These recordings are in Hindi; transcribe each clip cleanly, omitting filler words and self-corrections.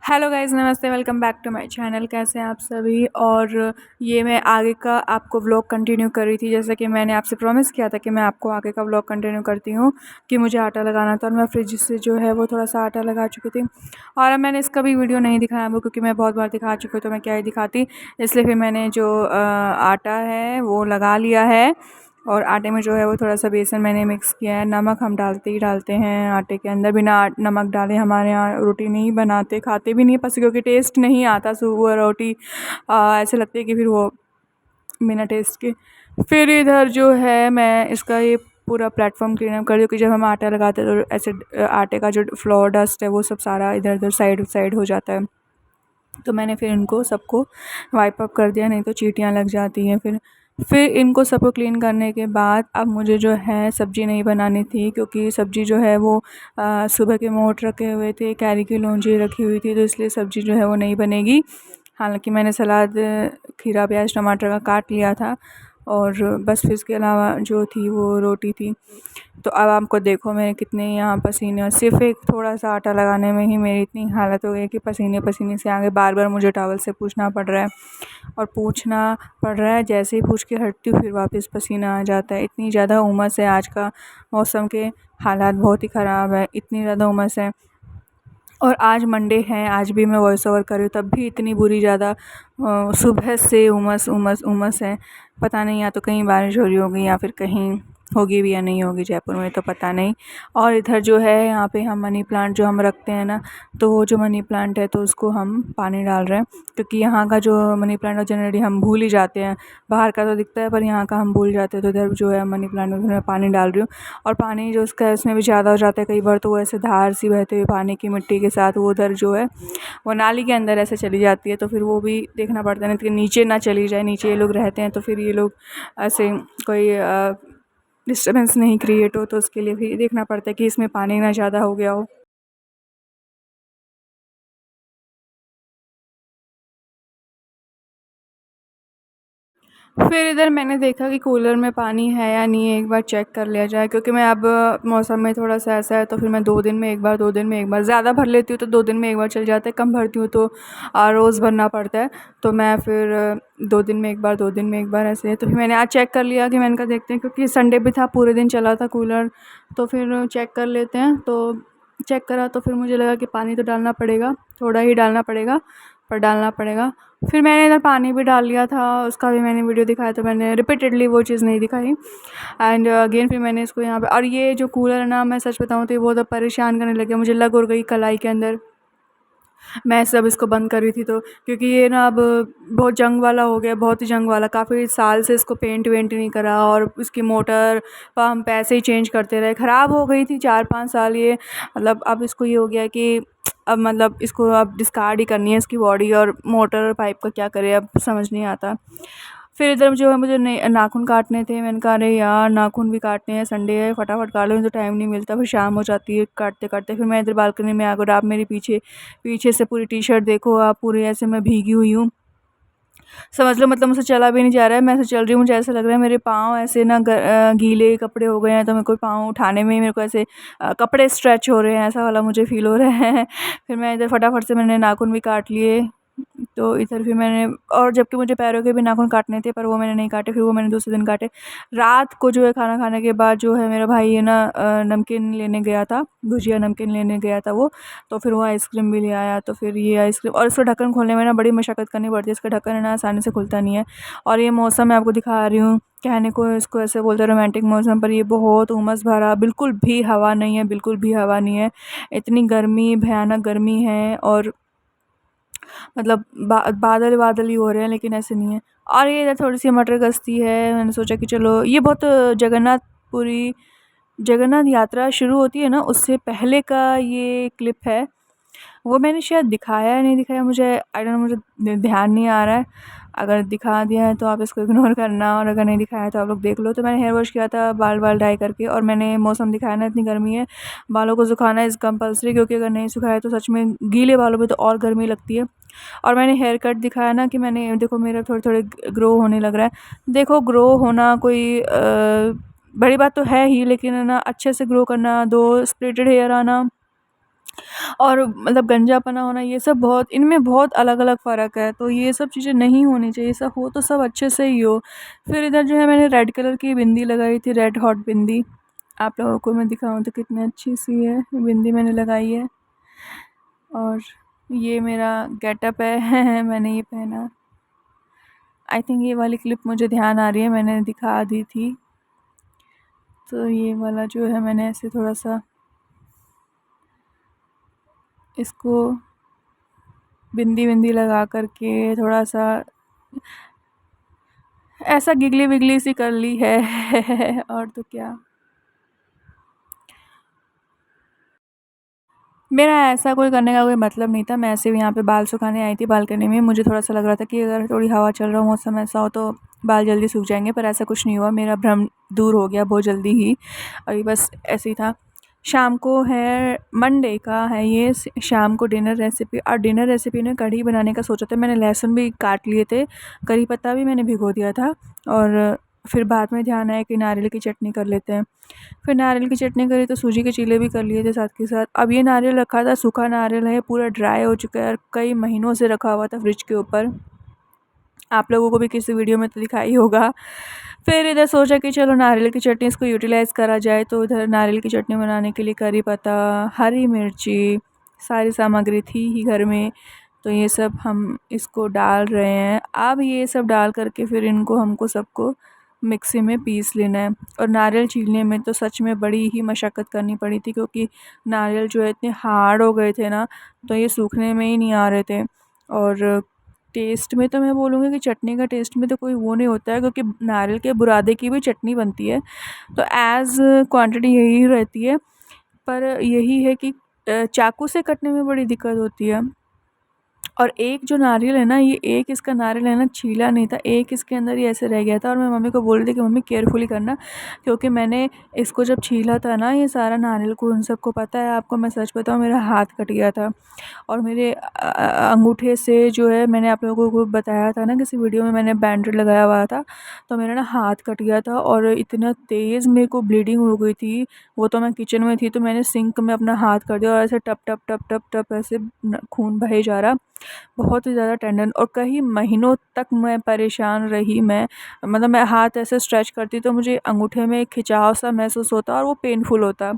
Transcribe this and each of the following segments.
हेलो गाइज़, नमस्ते। Welcome back to my channel. कैसे हैं आप सभी। और ये मैं आगे का आपको व्लॉग कंटिन्यू कर रही थी, जैसा कि मैंने आपसे प्रॉमिस किया था कि मैं आपको आगे का व्लॉग कंटिन्यू करती हूँ कि मुझे आटा लगाना था। और मैं फ्रिज से जो है वो थोड़ा सा आटा लगा चुकी थी। और अब मैंने इसका भी वीडियो नहीं दिखाया वो, क्योंकि मैं बहुत बार दिखा चुकी हूँ तो मैं क्या ही दिखाती। इसलिए फिर मैंने जो आटा है वो लगा लिया है। और आटे में जो है वो थोड़ा सा बेसन मैंने मिक्स किया है। नमक हम डालते ही डालते हैं आटे के अंदर। बिना नमक डाले हमारे यहाँ रोटी नहीं बनाते, खाते भी नहीं पसंद, क्योंकि टेस्ट नहीं आता। वो रोटी ऐसे लगती है कि फिर वो बिना टेस्ट के। फिर इधर जो है मैं इसका ये पूरा प्लेटफॉर्म क्लीन अप कर दूँ कि जब हम आटा लगाते हैं तो ऐसे आटे का जो फ्लोर डस्ट है वो सब सारा इधर उधर साइड साइड हो जाता है। तो मैंने फिर इनको सबको वाइप अप कर दिया, नहीं तो चींटियाँ लग जाती हैं। फिर इनको सबको क्लीन करने के बाद अब मुझे जो है सब्ज़ी नहीं बनानी थी, क्योंकि सब्ज़ी जो है वो सुबह के मोठ रखे हुए थे, कैरी की लौंजी रखी हुई थी, तो इसलिए सब्ज़ी जो है वो नहीं बनेगी। हालांकि मैंने सलाद खीरा प्याज टमाटर का काट लिया था, और बस फिर इसके अलावा जो थी वो रोटी थी। तो अब आपको देखो मेरे कितने यहाँ पसीने, और सिर्फ एक थोड़ा सा आटा लगाने में ही मेरी इतनी हालत हो गई कि पसीने पसीने से आगे बार बार मुझे टॉवल से पूछना पड़ रहा है। और पूछना पड़ रहा है, जैसे ही पूछ के हटती हूँ फिर वापस पसीना आ जाता है। इतनी ज़्यादा उमस है आज का, मौसम के हालात बहुत ही ख़राब है, इतनी ज़्यादा उमस है। और आज मंडे है, आज भी मैं वॉइस ओवर कर रही हूँ तब भी इतनी बुरी ज़्यादा सुबह से उमस उमस उमस है। पता नहीं, या तो कहीं बारिश हो रही होगी या फिर कहीं होगी भी या नहीं होगी जयपुर में, तो पता नहीं। और इधर जो है यहाँ पे हम मनी प्लांट जो हम रखते हैं ना, तो वो जो मनी प्लांट है तो उसको हम पानी डाल रहे हैं, क्योंकि यहाँ का जो मनी प्लांट है जनरली हम भूल ही जाते हैं। बाहर का तो दिखता है पर यहाँ का हम भूल जाते हैं। तो इधर जो है मनी प्लांट में मैं पानी डाल रही हूँ। और पानी जो उसका है उसमें भी ज़्यादा हो जाता है कई बार, तो वो ऐसे धार सी बहते हुए पानी की मिट्टी के साथ वो उधर जो है वो नाली के अंदर ऐसे चली जाती है। तो फिर वो भी देखना पड़ता है, नहीं तो नीचे ना चली जाए। नीचे ये लोग रहते हैं तो फिर ये लोग ऐसे कोई डिस्टर्बेंस नहीं क्रिएट हो, तो उसके लिए भी देखना पड़ता है कि इसमें पानी ना ज़्यादा हो गया हो। फिर इधर मैंने देखा कि कूलर में पानी है या नहीं है, एक बार चेक कर लिया जाए, क्योंकि मैं अब मौसम में थोड़ा सा ऐसा है तो फिर मैं 2 दिन में एक बार 2 दिन में एक बार ज़्यादा भर लेती हूँ तो 2 दिन में एक बार चल जाता है। कम भरती हूँ तो रोज़ भरना पड़ता है। तो मैं फिर 2 दिन में एक बार 2 दिन में एक बार ऐसे है। तो फिर मैंने आज चेक कर लिया कि मैंने कहा देखते हैं, क्योंकि संडे भी था, पूरे दिन चला था कूलर, तो फिर चेक कर लेते हैं। तो चेक करा तो फिर मुझे लगा कि पानी तो डालना पड़ेगा, थोड़ा ही डालना पड़ेगा पर डालना पड़ेगा। फिर मैंने इधर पानी भी डाल लिया था, उसका भी मैंने वीडियो दिखाया, तो मैंने रिपीटेडली वो चीज़ नहीं दिखाई। एंड अगेन फिर मैंने इसको यहाँ पे, और ये जो कूलर है ना, मैं सच बताऊँ तो ये बहुत परेशान करने लग गया मुझे, लग और गई कलाई के अंदर। मैं सब इसको बंद कर रही थी तो, क्योंकि ये ना अब बहुत जंग वाला हो गया, बहुत ही जंग वाला। काफ़ी साल से इसको पेंट वेंट नहीं करा, और इसकी मोटर पंप ऐसे ही चेंज करते रहे, ख़राब हो गई थी 4-5 साल ये। मतलब अब इसको ये हो गया कि अब मतलब इसको अब डिस्कार्ड ही करनी है इसकी बॉडी, और मोटर पाइप का क्या करें अब समझ नहीं आता। फिर इधर जो है मुझे नाखून काटने थे, मैंने कहा अरे यार नाखून भी काटने हैं, संडे है फटाफट काट लो, तो टाइम नहीं मिलता, फिर शाम हो जाती है काटते काटते। फिर मैं इधर बालकनी में आ गई, और आप मेरे पीछे पीछे से पूरी टी शर्ट देखो आप, पूरी ऐसे मैं भीगी हुई हूँ, समझ लो। मतलब मुझसे चला भी नहीं जा रहा है, मैं ऐसे चल रही हूँ, मुझे ऐसा लग रहा है मेरे पाँव ऐसे ना गीले कपड़े हो गए हैं, तो मेरे को पाँव उठाने में ही मेरे को ऐसे कपड़े स्ट्रेच हो रहे हैं, ऐसा वाला मुझे फील हो रहा है। फिर मैं इधर फटाफट से मैंने नाखून भी काट लिए। तो इधर फिर मैंने, और जबकि मुझे पैरों के भी नाखून काटने थे पर वो मैंने नहीं काटे, फिर वो मैंने दूसरे दिन काटे। रात को जो है खाना खाने के बाद जो है मेरा भाई है ना नमकीन लेने गया था, भुजिया नमकीन लेने गया था वो। तो फिर वो आइसक्रीम भी ले आया, तो फिर ये आइसक्रीम, और इसका ढक्कन खोलने में ना बड़ी मशक्क़त करनी पड़ती है, इसका ढक्कन है ना आसानी से खुलता नहीं है। और ये मौसम मैं आपको दिखा रही हूँ, कहने को इसको ऐसे बोलते हैं रोमांटिक मौसम, पर ये बहुत उमस भरा, बिल्कुल भी हवा नहीं है, बिल्कुल भी हवा नहीं है। इतनी गर्मी, भयानक गर्मी है। और मतलब बादल बादल ही हो रहे हैं, लेकिन ऐसे नहीं है। और ये इधर थोड़ी सी मटर गश्ती है, मैंने सोचा कि चलो, ये बहुत जगन्नाथपुरी जगन्नाथ यात्रा शुरू होती है ना उससे पहले का ये क्लिप है। वो मैंने शायद दिखाया है, नहीं दिखाया मुझे, आई डोंट नो, मुझे ध्यान नहीं आ रहा है। अगर दिखा दिया है तो आप इसको इग्नोर करना, और अगर नहीं दिखाया है तो आप लोग देख लो। तो मैंने हेयर वॉश किया था बाल बाल डाई करके, और मैंने मौसम दिखाया ना, इतनी गर्मी है, बालों को सुखाना इज़ कंपल्सरी, क्योंकि अगर नहीं सुखाया तो सच में गीले बालों पे तो और गर्मी लगती है। और मैंने हेयर कट दिखाया ना कि मैंने, देखो मेरा थोड़े थोड़े ग्रो होने लग रहा है। देखो ग्रो होना कोई बड़ी बात तो है ही, लेकिन है ना अच्छे से ग्रो करना, दो स्प्लिटेड हेयर आना, और मतलब गंजापना होना, ये सब बहुत, इनमें बहुत अलग-अलग फ़र्क है। तो ये सब चीज़ें नहीं होनी चाहिए, सब हो तो सब अच्छे से ही हो। फिर इधर जो है मैंने रेड कलर की बिंदी लगाई थी, रेड हॉट बिंदी। आप लोगों को मैं दिखाऊँ तो कितनी अच्छी-सी है, बिंदी मैंने लगाई है। और ये मेरा गेटअप है मैंने ये पहना। आई थिंक ये वाली क्लिप मुझे ध्यान आ रही है, मैंने दिखा दी थी। तो ये वाला जो है मैंने ऐसे थोड़ा-सा इसको बिंदी-विंदी लगा कर के थोड़ा-सा ऐसा गिगली-विगली सी कर ली है और तो क्या। मेरा ऐसा कोई करने का कोई मतलब नहीं था, मैं ऐसे भी यहाँ पे बाल सुखाने आई थी बालकनी में। मुझे थोड़ा-सा लग रहा था कि अगर थोड़ी हवा चल रहा हो, मौसम ऐसा हो तो बाल जल्दी सूख जाएँगे, पर ऐसा कुछ नहीं हुआ। मेरा भ्रम दूर हो गया बहुत जल्दी ही, और ये बस ऐसे ही था। शाम को है, मंडे का है ये, शाम को डिनर रेसिपी, और डिनर रेसिपी में कढ़ी बनाने का सोचा था मैंने। लहसुन भी काट लिए थे, करी पत्ता भी मैंने भिगो दिया था, और फिर बाद में ध्यान आया कि नारियल की चटनी कर लेते हैं। फिर नारियल की चटनी करी तो सूजी के चीले भी कर लिए थे साथ के साथ। अब ये नारियल रखा था, सूखा नारियल है, पूरा ड्राई हो चुका है और कई महीनों से रखा हुआ था फ्रिज के ऊपर। आप लोगों को भी किसी वीडियो में तो दिखा ही होगा। फिर इधर सोचा कि चलो नारियल की चटनी इसको यूटिलाइज़ करा जाए, तो इधर नारियल की चटनी बनाने के लिए करी पत्ता, हरी मिर्ची, सारी सामग्री थी ही घर में। तो ये सब हम इसको डाल रहे हैं। अब ये सब डाल करके फिर इनको हमको सबको मिक्सी में पीस लेना है। और नारियल छीलने में तो सच में बड़ी ही मशक्क़त करनी पड़ी थी, क्योंकि नारियल जो है इतने हार्ड हो गए थे ना, तो ये सूखने में ही नहीं आ रहे थे। और टेस्ट में तो मैं बोलूँगी कि चटनी का टेस्ट में तो कोई वो नहीं होता है, क्योंकि नारियल के बुरादे की भी चटनी बनती है, तो एज़ क्वांटिटी यही रहती है। पर यही है कि चाकू से कटने में बड़ी दिक्कत होती है। और एक जो नारियल है ना, ये एक इसका नारियल है ना, छीला नहीं था, एक इसके अंदर ही ऐसे रह गया था। और मैं मम्मी को बोल रही थी कि मम्मी केयरफुली करना, क्योंकि मैंने इसको जब छीला था ना, ये सारा नारियल को, उन सबको पता है आपको, मैं सच बताऊँ, मेरा हाथ कट गया था। और मेरे अंगूठे से जो है, मैंने आप लोगों को बताया था ना किसी वीडियो में, मैंने बैंडेज लगाया हुआ था, तो मेरा ना हाथ कट गया था और इतना तेज़ मेरे को ब्लीडिंग हो गई थी। वो तो मैं किचन में थी, तो मैंने सिंक में अपना हाथ कर दिया और ऐसे टप टप टप टप टप ऐसे खून बहे जा रहा। बहुत ही ज़्यादा टेंडन, और कई महीनों तक मैं परेशान रही। मैं मतलब मैं हाथ ऐसे स्ट्रेच करती तो मुझे अंगूठे में एक खिंचाव सा महसूस होता और वो पेनफुल होता,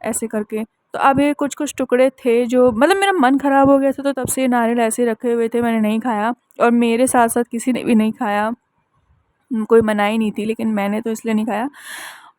ऐसे करके। तो अब ये कुछ-कुछ टुकड़े थे जो, मतलब मेरा मन ख़राब हो गया था, तो तब से ये नारियल ऐसे ही रखे हुए थे, मैंने नहीं खाया। और मेरे साथ-साथ किसी ने भी नहीं खाया। कोई मनाही नहीं थी, लेकिन मैंने तो इसलिए नहीं खाया,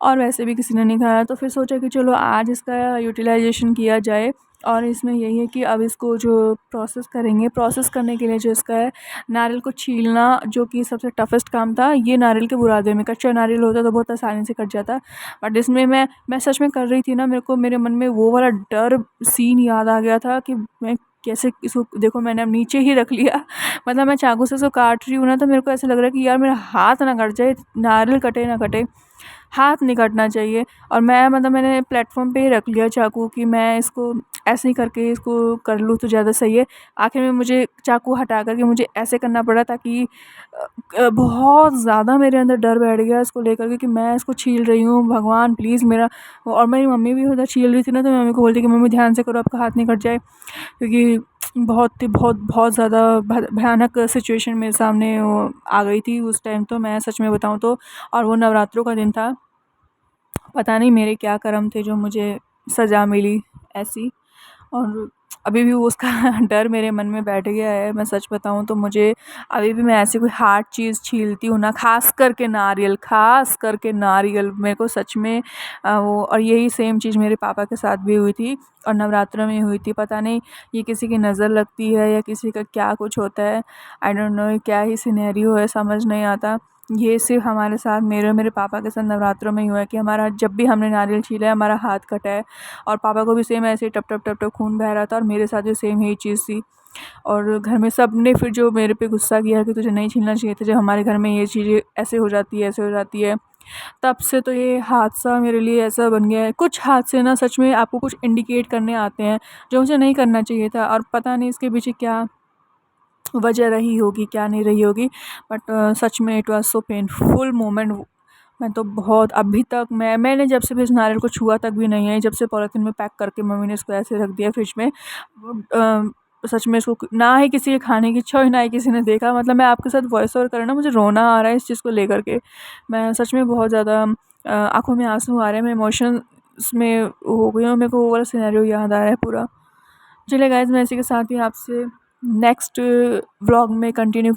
और वैसे भी किसी ने नहीं खाया। तो फिर सोचा कि चलो आज इसका यूटिलाइज़ेशन किया जाए। और इसमें यही है कि अब इसको जो प्रोसेस करेंगे, प्रोसेस करने के लिए जो इसका है, नारियल को छीलना जो कि सबसे टफ़ेस्ट काम था। ये नारियल के बुरादे में, कच्चा नारियल होता तो बहुत आसानी से कट जाता, बट इसमें मैं सच में कर रही थी ना, मेरे मन में वो वाला डर सीन याद आ गया था कि मैं कैसे इसको, देखो मैंने अब नीचे ही रख लिया मतलब मैं चाकू से इसको काट रही हूँ ना, तो मेरे को ऐसा लग रहा है कि यार मेरा हाथ ना कट जाए, नारियल कटे ना कटे, हाथ नहीं कटना चाहिए। और मैं मतलब मैंने प्लेटफ़ॉर्म पे ही रख लिया चाकू, कि मैं इसको ऐसे ही करके इसको कर लूँ तो ज़्यादा सही है। आखिर में मुझे चाकू हटा कर के मुझे ऐसे करना पड़ा, ताकि बहुत ज़्यादा मेरे अंदर डर बैठ गया इसको लेकर के, कि मैं इसको छील रही हूँ, भगवान प्लीज़ मेरा। और मेरी मम्मी भी उधर छील रही थी ना, तो मैं मम्मी को बोलती कि मम्मी ध्यान से करो, आपका हाथ नहीं कट जाए, क्योंकि बहुत ज़्यादा भयानक सिचुएशन मेरे सामने वो आ गई थी उस टाइम, तो मैं सच में बताऊँ तो। और वो नवरात्रों का दिन था, पता नहीं मेरे क्या कर्म थे जो मुझे सज़ा मिली ऐसी। और अभी भी वो उसका डर मेरे मन में बैठ गया है। मैं सच बताऊँ तो मुझे अभी भी, मैं ऐसी कोई हार्ड चीज़ छीलती हूँ ना, ख़ास करके नारियल मेरे को सच में वो, और यही सेम चीज़ मेरे पापा के साथ भी हुई थी, और नवरात्रों में हुई थी। पता नहीं ये किसी की नज़र लगती है या किसी का क्या कुछ होता है, आई डोंट नो क्या ही सिनेरियो है, समझ नहीं आता। ये सिर्फ़ हमारे साथ, मेरे और मेरे पापा के साथ नवरात्रों में ही हुआ है कि हमारा जब भी हमने नारियल छीला है, हमारा हाथ कटा है। और पापा को भी सेम ऐसे ही टप टप टप टप खून बह रहा था, और मेरे साथ भी सेम यही चीज़ थी। और घर में सब ने फिर जो मेरे पे गुस्सा किया कि तुझे नहीं छीलना चाहिए था, जब हमारे घर में ये चीज़ें ऐसे हो जाती है, ऐसे हो जाती है। तब से तो ये हादसा मेरे लिए ऐसा बन गया है। कुछ हादसे ना सच में आपको कुछ इंडिकेट करने आते हैं, जो मुझे नहीं करना चाहिए था, और पता नहीं इसके पीछे क्या वजह रही होगी, क्या नहीं रही होगी, बट सच में it was so painful moment मैं तो बहुत अभी तक मैंने जब से भी इस नारियल को छुआ तक भी नहीं है, जब से पॉलीथीन में पैक करके मम्मी ने इसको ऐसे रख दिया फ्रिज में। सच में इसको ना ही किसी के खाने की इच्छा हुई, ना ही किसी ने देखा। मतलब मैं आपके साथ वॉइस ओवर कर रहा ना, मुझे रोना आ रहा है इस चीज़ को लेकर के। मैं सच में बहुत ज़्यादा आँखों में आँसू आ रहे हैं, मैं इमोशंस में हो गई हूँ, मेरे को वो वाला सिनेरियो याद आ रहा है पूरा। चलिए गाइस, मैं इसी के साथ ही आपसे नेक्स्ट व्लॉग में कंटिन्यू